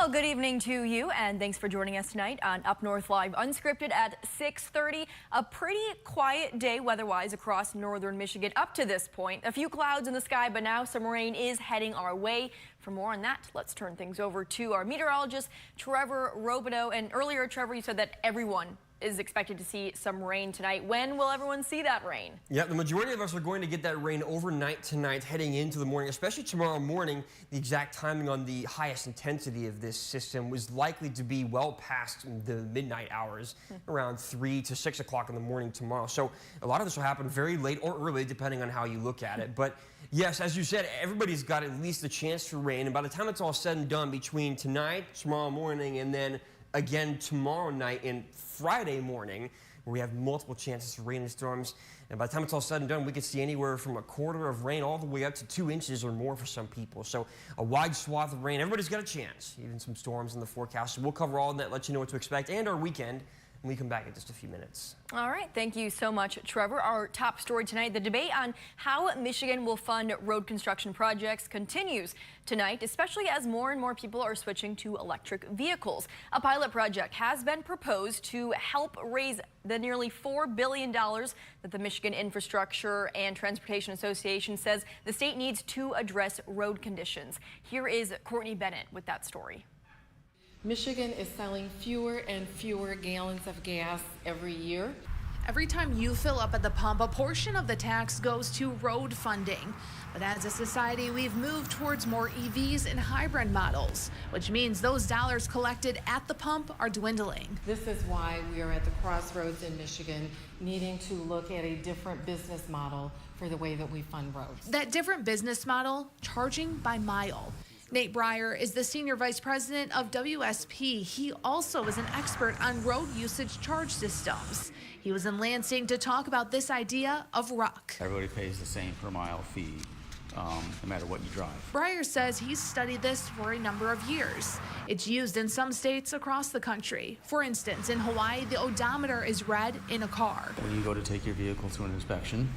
Well, good evening to you, and thanks for joining us tonight on UpNorthLive Unscripted at 6:30. A pretty quiet day weather-wise across northern Michigan up to this point. A few clouds in the sky, but now some rain is heading our way. For more on that, let's turn things over to our meteorologist, Trevor Robideau. And earlier, Trevor, you said that everyone is expected to see some rain tonight. When will everyone see that rain? Yeah, the majority of us are going to get that rain overnight tonight, heading into the morning, especially tomorrow morning. The exact timing on the highest intensity of this system was likely to be well past the midnight hours, around 3 to 6 o'clock in the morning tomorrow. So a lot of this will happen very late or early, depending on how you look at it. But yes, as you said, everybody's got at least a chance for rain. And by the time it's all said and done, between tonight, tomorrow morning, and then again tomorrow night and Friday morning, where we have multiple chances for rain and storms. And by the time it's all said and done, we could see anywhere from a quarter of rain all the way up to 2 inches or more for some people. So a wide swath of rain. Everybody's got a chance, even some storms in the forecast. So we'll cover all of that, let you know what to expect, and our weekend when we come back in just a few minutes. All right, thank you so much, Trevor. Our top story tonight, the debate on how Michigan will fund road construction projects continues tonight, especially as more and more people are switching to electric vehicles. A pilot project has been proposed to help raise the nearly $4 billion that the Michigan Infrastructure and Transportation Association says the state needs to address road conditions. Here is Courtney Bennett with that story. Michigan is selling fewer and fewer gallons of gas every year. Every time you fill up at the pump, a portion of the tax goes to road funding. But as a society, we've moved towards more EVs and hybrid models, which means those dollars collected at the pump are dwindling. This is why we are at the crossroads in Michigan, needing to look at a different business model for the way that we fund roads. That different business model, charging by mile. Nate Breyer is the Senior Vice President of WSP. He also is an expert on road usage charge systems. He was in Lansing to talk about this idea of RUC. Everybody pays the same per mile fee, no matter what you drive. Breyer says he's studied this for a number of years. It's used in some states across the country. For instance, in Hawaii, the odometer is read in a car. When you go to take your vehicle to an inspection,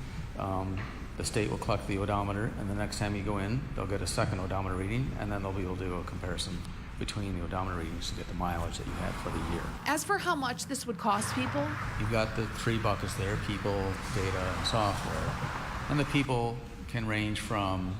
the state will collect the odometer, and the next time you go in, they'll get a second odometer reading, and then they'll be able to do a comparison between the odometer readings to get the mileage that you had for the year. As for how much this would cost people, You've got the three buckets there: people, data, and software. And the people can range from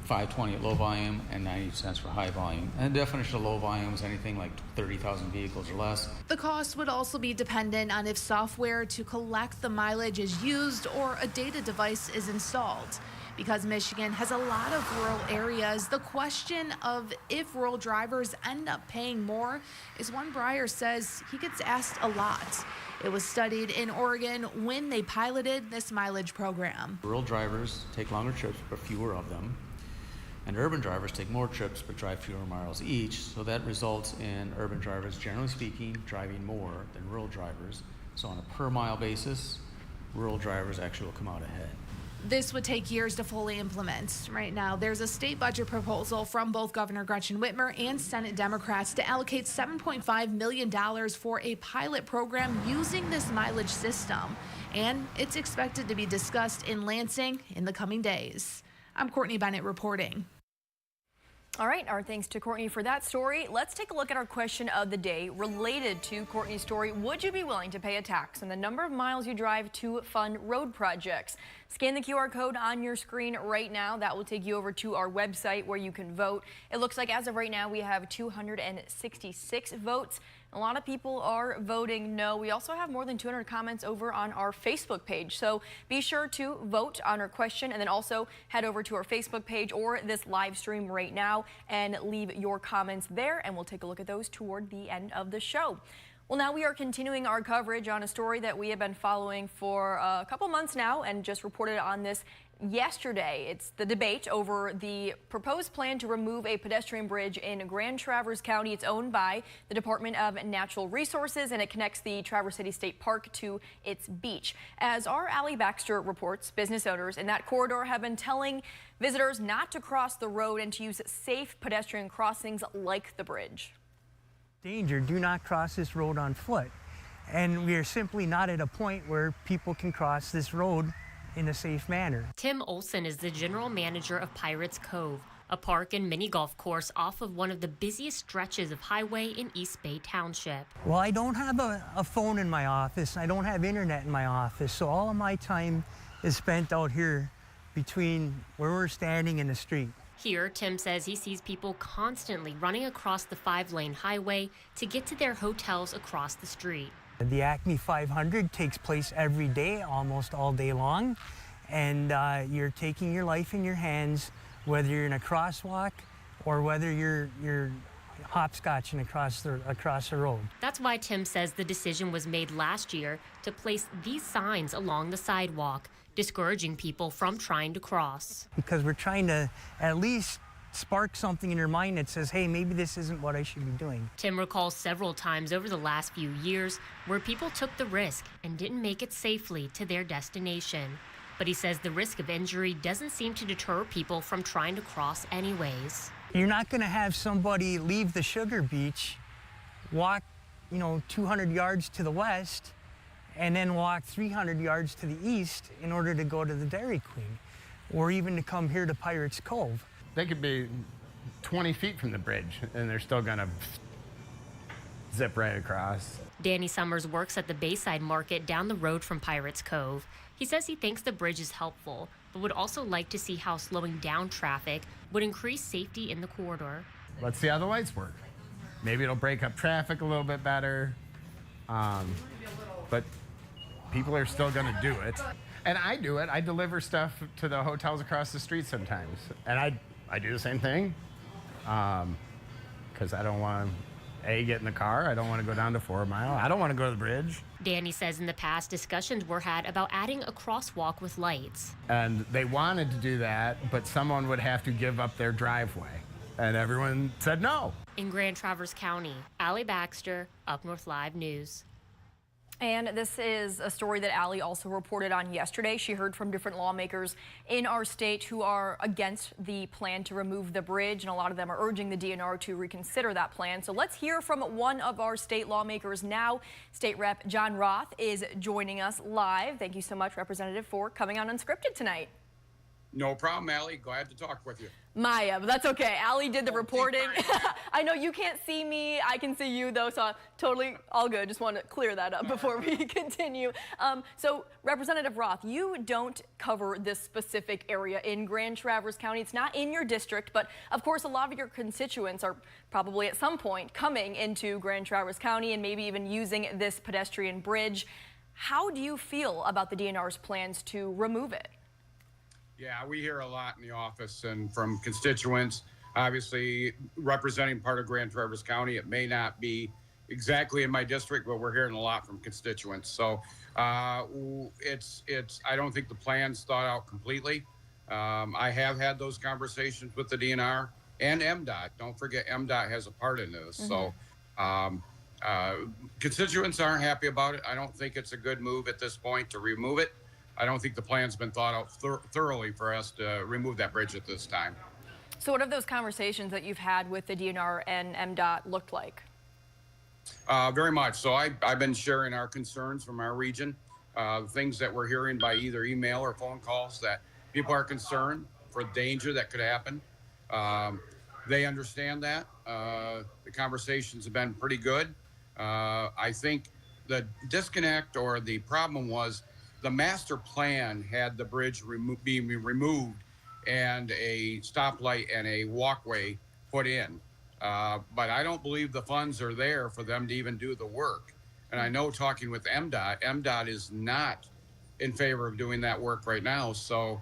$5.20 at low volume and 90 cents for high volume. And the definition of low volume is anything like 30,000 vehicles or less. the cost would also be dependent on if software to collect the mileage is used or a data device is installed. Because Michigan has a lot of rural areas, the question of if rural drivers end up paying more is one Breyer says he gets asked a lot. It was studied in Oregon when they piloted this mileage program. Rural drivers take longer trips, but fewer of them. And urban drivers take more trips, but drive fewer miles each. So that results in urban drivers, generally speaking, driving more than rural drivers. So on a per mile basis, rural drivers actually will come out ahead. This would take years to fully implement. Right now, there's a state budget proposal from both Governor Gretchen Whitmer and Senate Democrats to allocate $7.5 million for a pilot program using this mileage system. And it's expected to be discussed in Lansing in the coming days. I'm Courtney Bennett reporting. All right, our thanks to Courtney for that story. Let's take a look at our question of the day related to Courtney's story. Would you be willing to pay a tax on the number of miles you drive to fund road projects? Scan the QR code on your screen right now. That will take you over to our website where you can vote. It looks like as of right now, we have 266 votes. A lot of people are voting no. We also have more than 200 comments over on our Facebook page. So be sure to vote on our question and then also head over to our Facebook page or this live stream right now and leave your comments there. And we'll take a look at those toward the end of the show. Well, now we are continuing our coverage on a story that we have been following for a couple months now and just reported on this yesterday. It's the debate over the proposed plan to remove a pedestrian bridge in Grand Traverse County. It's owned by the Department of Natural Resources, and it connects the Traverse City State Park to its beach. As our Allie Baxter reports, business owners in that corridor have been telling visitors not to cross the road and to use safe pedestrian crossings like the bridge. Danger, do not cross this road on foot. And we are simply not at a point where people can cross this road in a safe manner. Tim Olson is the general manager of Pirates Cove, a park and mini golf course off of one of the busiest stretches of highway in East Bay Township. Well, I don't have a phone in my office. I don't have internet in my office. So all of my time is spent out here between where we're standing and the street. Here, Tim says he sees people constantly running across the 5-lane highway to get to their hotels across the street. The Acme 500 takes place every day, almost all day long. And you're taking your life in your hands, whether you're in a crosswalk or whether you're hopscotching across the road. That's why Tim says the decision was made last year to place these signs along the sidewalk, discouraging people from trying to cross. Because we're trying to at least spark something in your mind that says, hey, maybe this isn't what I should be doing. Tim recalls several times over the last few years where people took the risk and didn't make it safely to their destination. But he says the risk of injury doesn't seem to deter people from trying to cross anyways. You're not going to have somebody leave the Sugar Beach, walk, 200 yards to the west, and then walk 300 yards to the east in order to go to the Dairy Queen, or even to come here to Pirates Cove. They could be 20 feet from the bridge, and they're still going to zip right across. Danny Summers works at the Bayside Market down the road from Pirates Cove. He says he thinks the bridge is helpful, but would also like to see how slowing down traffic would increase safety in the corridor. Let's see how the lights work. Maybe it'll break up traffic a little bit better. But people are still going to do it. And I do it. I deliver stuff to the hotels across the street sometimes. And I do the same thing because I don't want to, get in the car. I don't want to go down to 4 Mile. I don't want to go to the bridge. Danny says in the past, discussions were had about adding a crosswalk with lights. And they wanted to do that, but someone would have to give up their driveway. And everyone said no. In Grand Traverse County, Allie Baxter, UpNorthLive News. And this is a story that Allie also reported on yesterday. She heard from different lawmakers in our state who are against the plan to remove the bridge, and a lot of them are urging the DNR to reconsider that plan. So let's hear from one of our state lawmakers now. State Rep John Roth is joining us live. Thank you so much, Representative, for coming on Unscripted tonight. No problem, Allie. Glad to talk with you. Maya, but that's okay. Allie did the reporting. I know you can't see me. I can see you, though, so totally all good. Just want to clear that up before we continue. So, Representative Roth, you don't cover this specific area in Grand Traverse County. It's not in your district, but, of course, a lot of your constituents are probably at some point coming into Grand Traverse County and maybe even using this pedestrian bridge. How do you feel about the DNR's plans to remove it? Yeah, we hear a lot in the office and from constituents, obviously representing part of Grand Traverse County. It may not be exactly in my district, but we're hearing a lot from constituents. So I don't think the plan's thought out completely. I have had those conversations with the DNR and MDOT. Don't forget MDOT has a part in this. So constituents aren't happy about it. I don't think it's a good move at this point to remove it. I don't think the plan's been thought out thoroughly for us to remove that bridge at this time. So what have those conversations that you've had with the DNR and MDOT looked like? Very much. So I've been sharing our concerns from our region, things that we're hearing by either email or phone calls that people are concerned for danger that could happen. They understand that. The conversations have been pretty good. I think the disconnect or the problem was the master plan had the bridge being removed and a stoplight and a walkway put in. But I don't believe the funds are there for them to even do the work. And I know talking with MDOT is not in favor of doing that work right now. So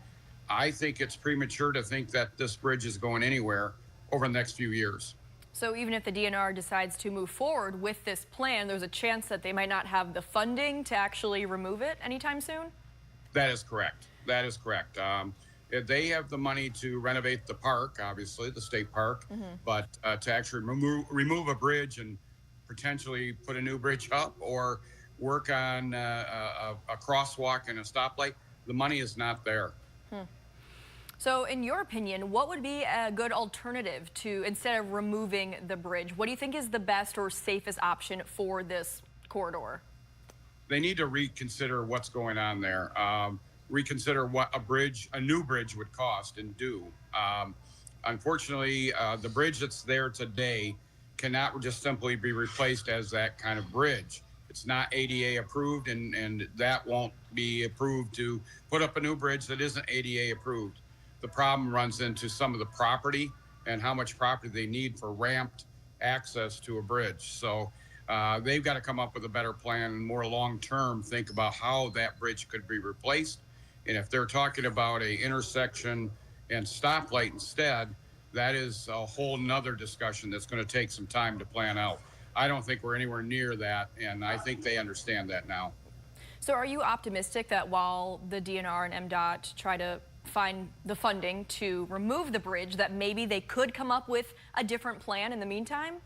I think it's premature to think that this bridge is going anywhere over the next few years. So even if the DNR decides to move forward with this plan, there's a chance that they might not have the funding to actually remove it anytime soon? That is correct. That is correct. If they have the money to renovate the park, obviously, the state park, but to actually remove a bridge and potentially put a new bridge up or work on a crosswalk and a stoplight, the money is not there. So in your opinion, what would be a good alternative to, instead of removing the bridge, what do you think is the best or safest option for this corridor? They need to reconsider what's going on there. Reconsider what a new bridge would cost and do. unfortunately, the bridge that's there today cannot just simply be replaced as that kind of bridge. It's not ADA approved, and that won't be approved to put up a new bridge that isn't ADA approved. The problem runs into some of the property and how much property they need for ramped access to a bridge. So they've got to come up with a better plan and more long-term think about how that bridge could be replaced. And if they're talking about a intersection and stoplight instead, that is a whole nother discussion that's going to take some time to plan out. I don't think we're anywhere near that, and I think they understand that now. So are you optimistic that while the DNR and MDOT try to find the funding to remove the bridge, that maybe they could come up with a different plan in the meantime?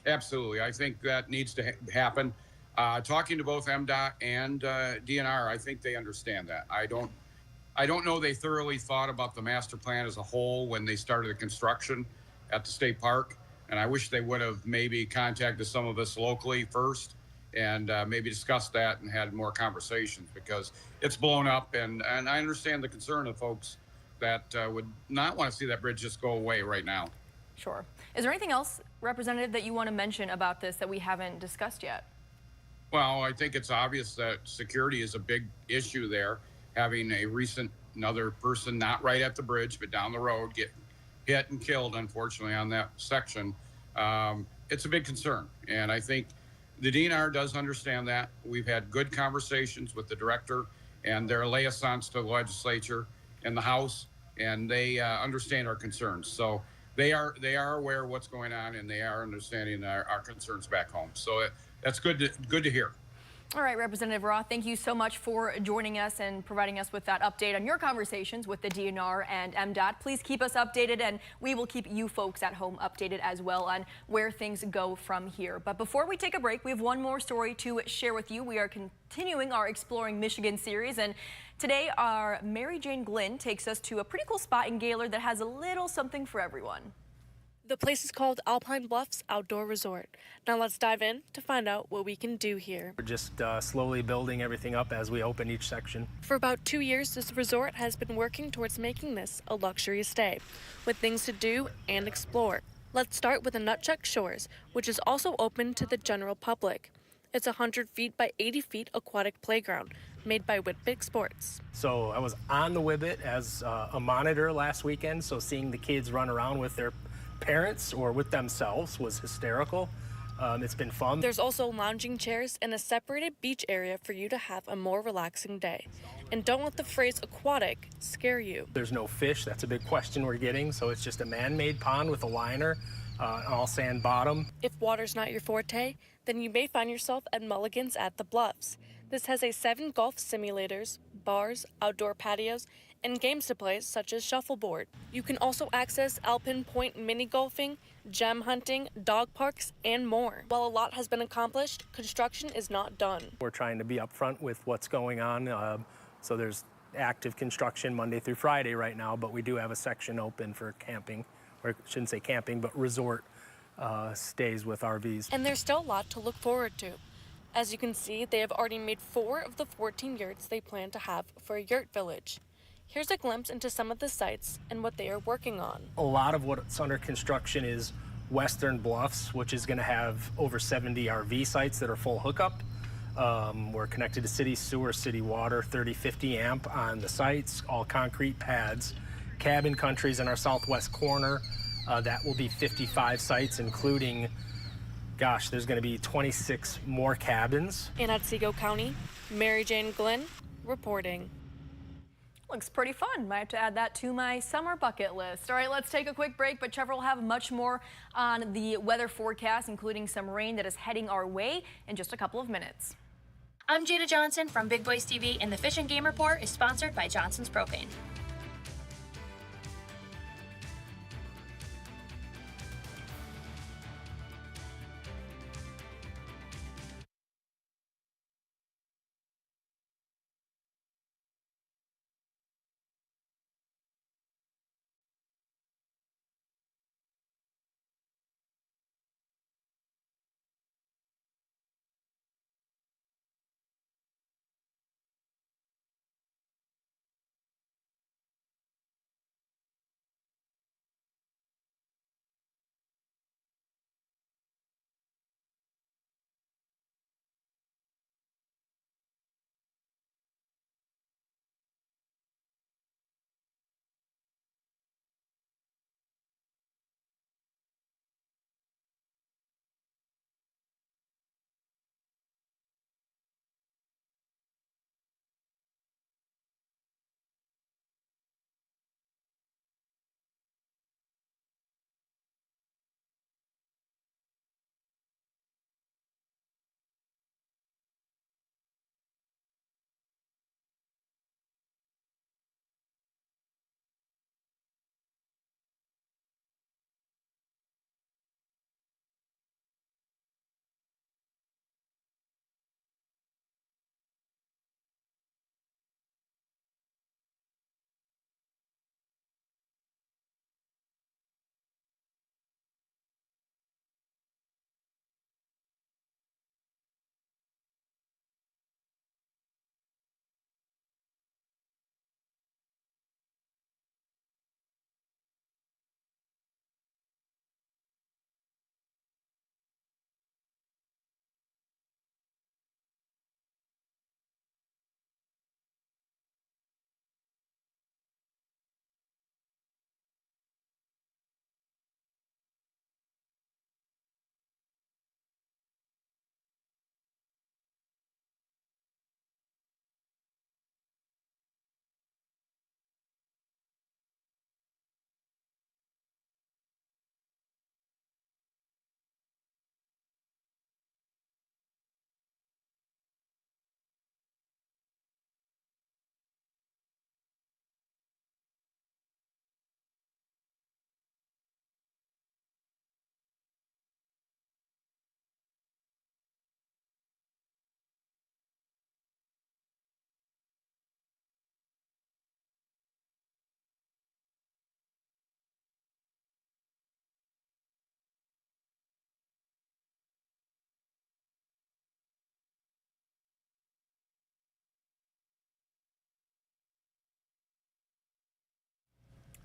Absolutely. I think that needs to happen. Talking to both MDOT and DNR, I think they understand that. I don't know they thoroughly thought about the master plan as a whole when they started the construction at the state park. And I wish they would have maybe contacted some of us locally first and maybe discussed that and had more conversations, because it's blown up. And I understand the concern of folks that would not want to see that bridge just go away right now. Sure. Is there anything else, Representative, that you want to mention about this that we haven't discussed yet? Well, I think it's obvious that security is a big issue there. Having another person not right at the bridge, but down the road, get hit and killed, unfortunately, on that section. It's a big concern. And I think the DNR does understand that. We've had good conversations with the director and their liaisons to the legislature and the House, and they understand our concerns. So they are aware of what's going on, and they are understanding our concerns back home. So that's good to hear. All right, Representative Roth, thank you so much for joining us and providing us with that update on your conversations with the DNR and MDOT. Please keep us updated, and we will keep you folks at home updated as well on where things go from here. But before we take a break, we have one more story to share with you. We are continuing our Exploring Michigan series, and today our Mary Jane Glynn takes us to a pretty cool spot in Gaylord that has a little something for everyone. The place is called Alpine Bluffs Outdoor Resort. Now let's dive in to find out what we can do here. We're just slowly building everything up as we open each section. For about 2 years, this resort has been working towards making this a luxury stay, with things to do and explore. Let's start with the Nutchuck Shores, which is also open to the general public. It's a 100 feet by 80 feet aquatic playground made by Whitbig Sports. So I was on the Whibbit as a monitor last weekend, so seeing the kids run around with their parents or with themselves was hysterical. It's been fun. There's also lounging chairs and a separated beach area for you to have a more relaxing day. And don't let the phrase aquatic scare you. There's no fish. That's a big question we're getting. So it's just a man-made pond with a liner, all sand bottom. If water's not your forte, then you may find yourself at Mulligan's at the Bluffs. This has 7 golf simulators, bars, outdoor patios, and games to play such as shuffleboard. You can also access Alpine Point mini golfing, gem hunting, dog parks, and more. While a lot has been accomplished, construction is not done. We're trying to be upfront with what's going on. So there's active construction Monday through Friday right now, but we do have a section open for camping, or I shouldn't say camping, but resort stays with RVs. And there's still a lot to look forward to. As you can see, they have already made 4 of the 14 yurts they plan to have for a yurt village. Here's a glimpse into some of the sites and what they are working on. A lot of what's under construction is Western Bluffs, which is going to have over 70 RV sites that are full hookup. We're connected to city sewer, city water, 30-50 amp on the sites, all concrete pads. Cabin Country's in our southwest corner. That will be 55 sites, including, gosh, there's going to be 26 more cabins. In Otsego County, Mary Jane Glynn reporting. Looks pretty fun. Might have to add that to my summer bucket list. All right, let's take a quick break, but Trevor will have much more on the weather forecast, including some rain that is heading our way in just a couple of minutes. I'm Jada Johnson from Big Boys TV, and the Fish and Game Report is sponsored by Johnson's Propane.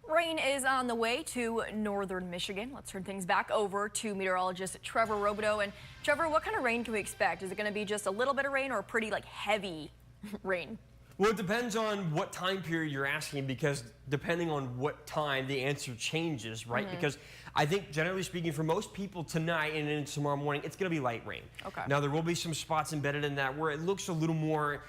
Rain is on the way to northern Michigan. Let's turn things back over to meteorologist Trevor Robideau. And Trevor, what kind of rain can we expect? Is it going to be just a little bit of rain or pretty heavy rain? Well, it depends on what time period you're asking, because depending on what time, the answer changes, right? Because I think, generally speaking, for most people tonight and into tomorrow morning, it's going to be light rain. Okay. Now, there will be some spots embedded in that where it looks a little more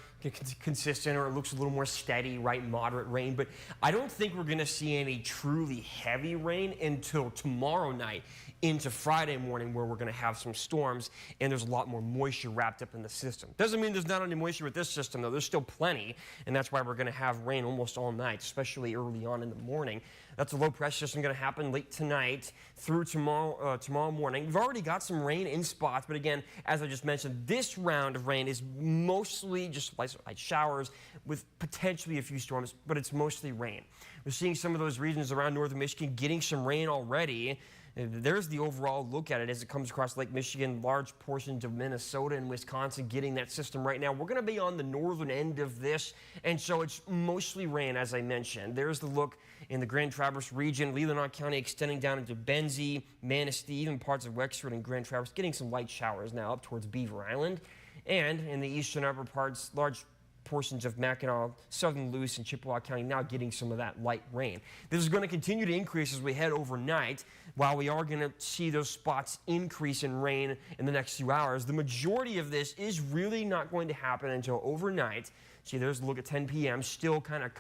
consistent, or it looks a little more steady, right? Moderate rain. But I don't think we're going to see any truly heavy rain until tomorrow night into Friday morning, where we're going to have some storms, and there's a lot more moisture wrapped up in the system. Doesn't mean there's not any moisture with this system, though. There's still plenty, and that's why we're going to have rain almost all night, especially early on in the morning. That's a low pressure system going to happen late tonight through tomorrow morning. We've already got some rain in spots, but again, as I just mentioned, this round of rain is mostly just light showers with potentially a few storms, but it's mostly rain. We're seeing some of those regions around northern Michigan getting some rain already. There's the overall look at it as it comes across Lake Michigan, large portions of Minnesota and Wisconsin getting that system right now. We're going to be on the northern end of this, and so it's mostly rain, as I mentioned. There's the look in the Grand Traverse region, Leelanau County extending down into Benzie, Manistee, even parts of Wexford and Grand Traverse, getting some light showers now up towards Beaver Island. And in the eastern upper parts, large portions of Mackinac, southern Lewis, and Chippewa County now getting some of that light rain. This is going to continue to increase as we head overnight. While we are going to see those spots increase in rain in the next few hours, the majority of this is really not going to happen until overnight. See, there's a look at 10 p.m., still kind of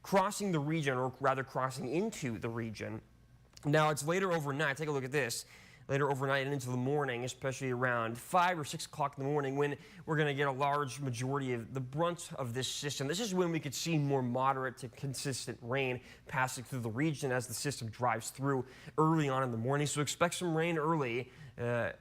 crossing the region, or rather crossing into the region. Now, it's later overnight. Take a look at this. Later overnight and into the morning, especially around 5 or 6 o'clock in the morning, when we're going to get a large majority of the brunt of this system. This is when we could see more moderate to consistent rain passing through the region as the system drives through early on in the morning. So expect some rain early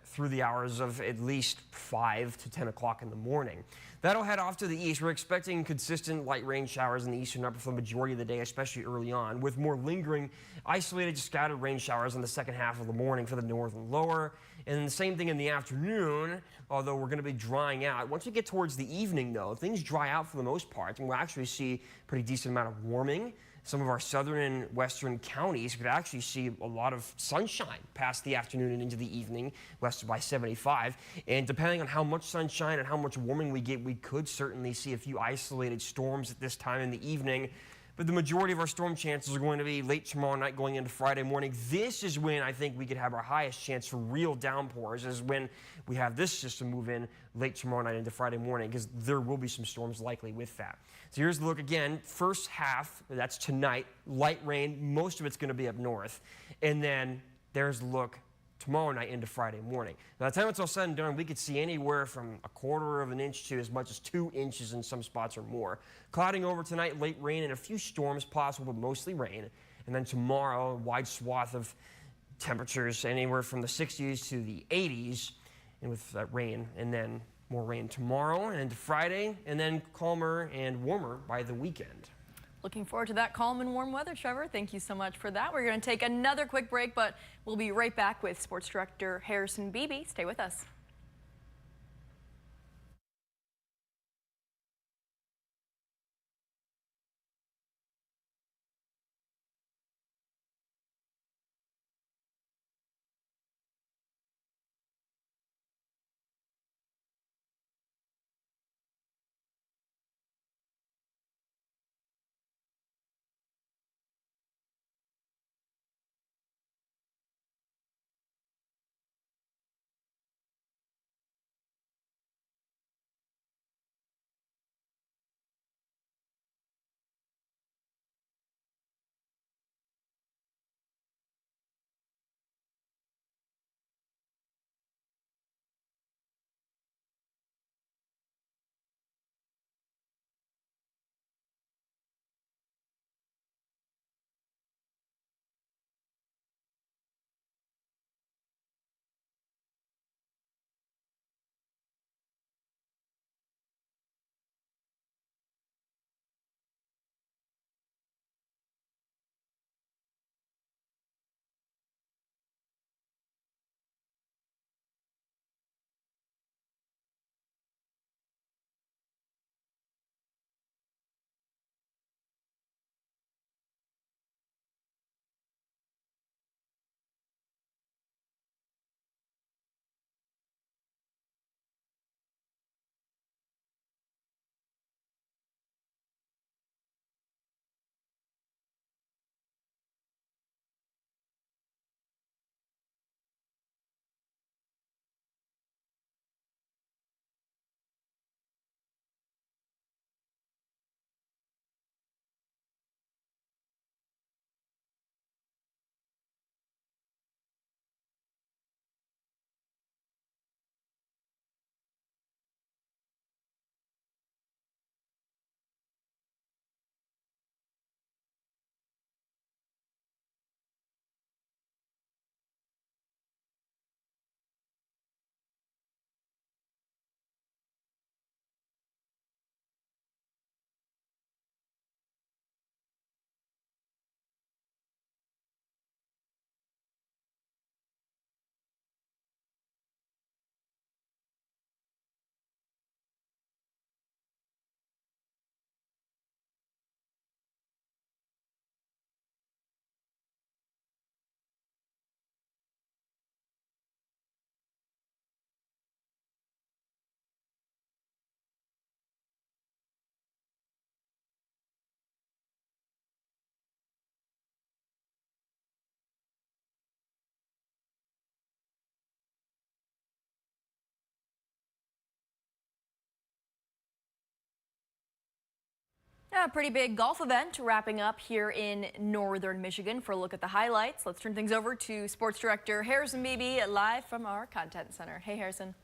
through the hours of at least 5 to 10 o'clock in the morning. That'll head off to the east. We're expecting consistent light rain showers in the eastern upper for the majority of the day, especially early on, with more lingering, isolated, scattered rain showers in the second half of the morning for the north and lower. And then the same thing in the afternoon, although we're going to be drying out. Once we get towards the evening, though, things dry out for the most part, and we'll actually see a pretty decent amount of warming. Some of our southern and western counties could actually see a lot of sunshine past the afternoon and into the evening, west by 75. And depending on how much sunshine and how much warming we get, we could certainly see a few isolated storms at this time in the evening. But the majority of our storm chances are going to be late tomorrow night going into Friday morning. This is when I think we could have our highest chance for real downpours, is when we have this system move in late tomorrow night into Friday morning, because there will be some storms likely with that. So here's the look again. First half, that's tonight, light rain. Most of it's going to be up north. And then there's the look tomorrow night into Friday morning. By the time it's all said and done, we could see anywhere from 1/4 of an inch to as much as 2 inches in some spots or more. Clouding over tonight, late rain and a few storms possible, but mostly rain. And then tomorrow, a wide swath of temperatures anywhere from the 60s to the 80s, and with that rain, and then more rain tomorrow and into Friday, and then calmer and warmer by the weekend. Looking forward to that calm and warm weather, Trevor. Thank you so much for that. We're going to take another quick break, but we'll be right back with Sports Director Harrison Beebe. Stay with us. A pretty big golf event wrapping up here in northern Michigan. For a look at the highlights, let's turn things over to sports director Harrison Beebe live from our content center. Hey, Harrison.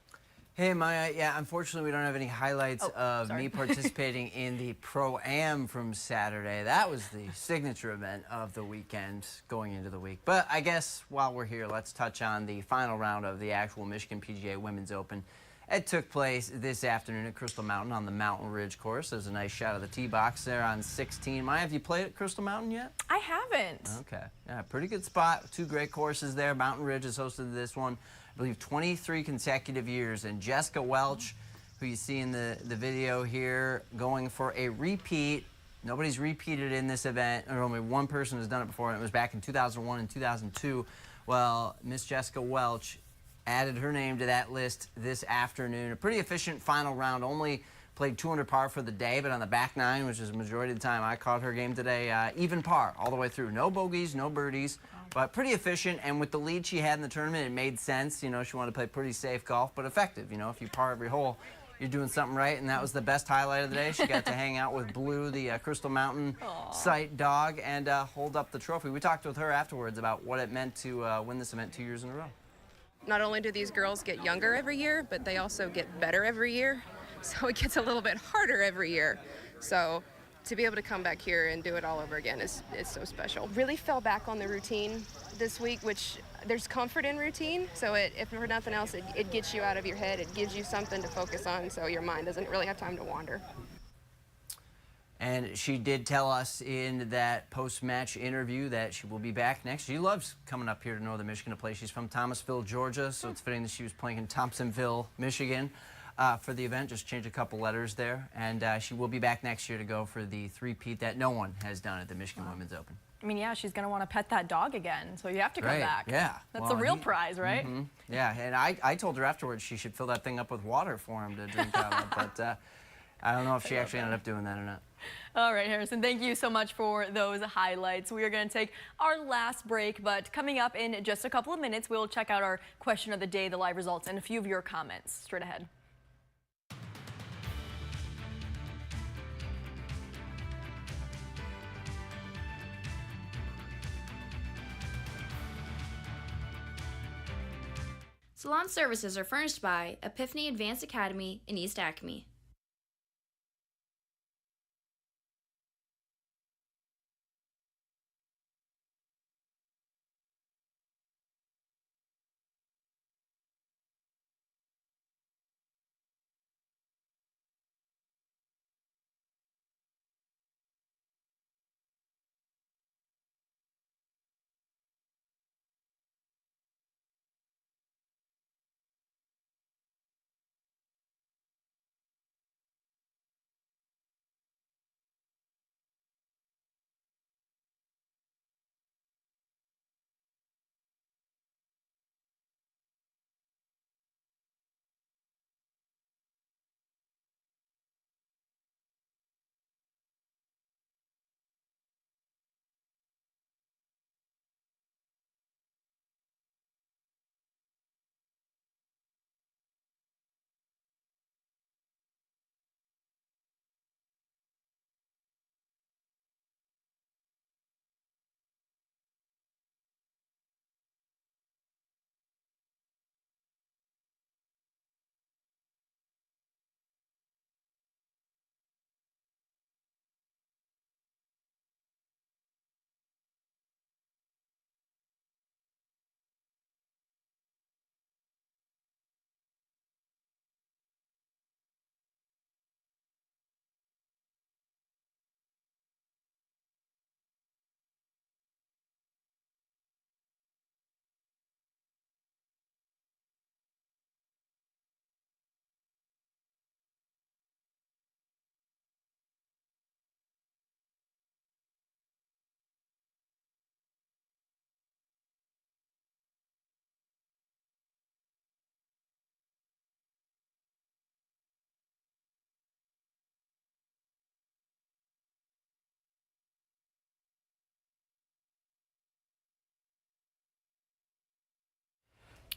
Hey, Maya. Yeah, unfortunately, we don't have any highlights of me participating in the Pro-Am from Saturday. That was the signature event of the weekend going into the week. But I guess while we're here, let's touch on the final round of the actual Michigan PGA Women's Open. It took place this afternoon at Crystal Mountain on the Mountain Ridge course. There's a nice shot of the tee box there on 16. Maya, have you played at Crystal Mountain yet? I haven't. Okay. Yeah, pretty good spot. Two great courses there. Mountain Ridge has hosted this one, I believe, 23 consecutive years. And Jessica Welch, who you see in the video here, going for a repeat. Nobody's repeated in this event, or only one person has done it before, and it was back in 2001 and 2002. Well, Miss Jessica Welch added her name to that list this afternoon. A pretty efficient final round. Only played 200 par for the day, but on the back nine, which is the majority of the time I caught her game today, even par all the way through. No bogeys, no birdies, but pretty efficient. And with the lead she had in the tournament, it made sense. You know, she wanted to play pretty safe golf, but effective. You know, if you par every hole, you're doing something right, and that was the best highlight of the day. She got to hang out with Blue, the Crystal Mountain site dog, and hold up the trophy. We talked with her afterwards about what it meant to win this event 2 years in a row. Not only do these girls get younger every year, but they also get better every year. So it gets a little bit harder every year. So to be able to come back here and do it all over again is so special. Really fell back on the routine this week, which there's comfort in routine. So if for nothing else, it gets you out of your head. It gives you something to focus on so your mind doesn't really have time to wander. And she did tell us in that post-match interview that she will be back next. She loves coming up here to northern Michigan to play. She's from Thomasville, Georgia, so it's fitting that she was playing in Thompsonville, Michigan for the event. Just change a couple letters there. And she will be back next year to go for the three-peat that no one has done at the Michigan Women's Open. I mean, yeah, she's going to want to pet that dog again, so you have to come back. Yeah. That's the real prize, right? Yeah, and I told her afterwards she should fill that thing up with water for him to drink out of, but I don't know if she actually ended up doing that or not. All right, Harrison, thank you so much for those highlights. We are going to take our last break, but coming up in just a couple of minutes, we'll check out our question of the day, the live results, and a few of your comments straight ahead. Salon services are furnished by Epiphany Advanced Academy in East Acme.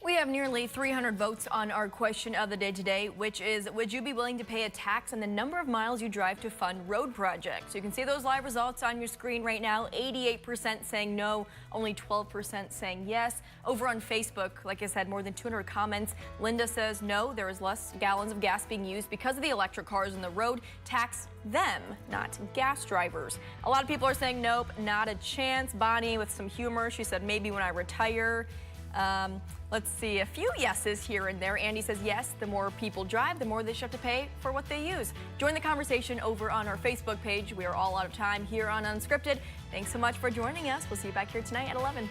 We have nearly 300 votes on our question of the day today, which is, would you be willing to pay a tax on the number of miles you drive to fund road projects? You can see those live results on your screen right now. 88% saying no, only 12% saying yes. Over on Facebook, like I said, more than 200 comments. Linda says no, there is less gallons of gas being used because of the electric cars on the road. Tax them, not gas drivers. A lot of people are saying nope, not a chance. Bonnie with some humor, she said maybe when I retire. Let's see, a few yeses here and there. Andy says yes, the more people drive, the more they should have to pay for what they use. Join the conversation over on our Facebook page. We are all out of time here on Unscripted. Thanks so much for joining us. We'll see you back here tonight at 11.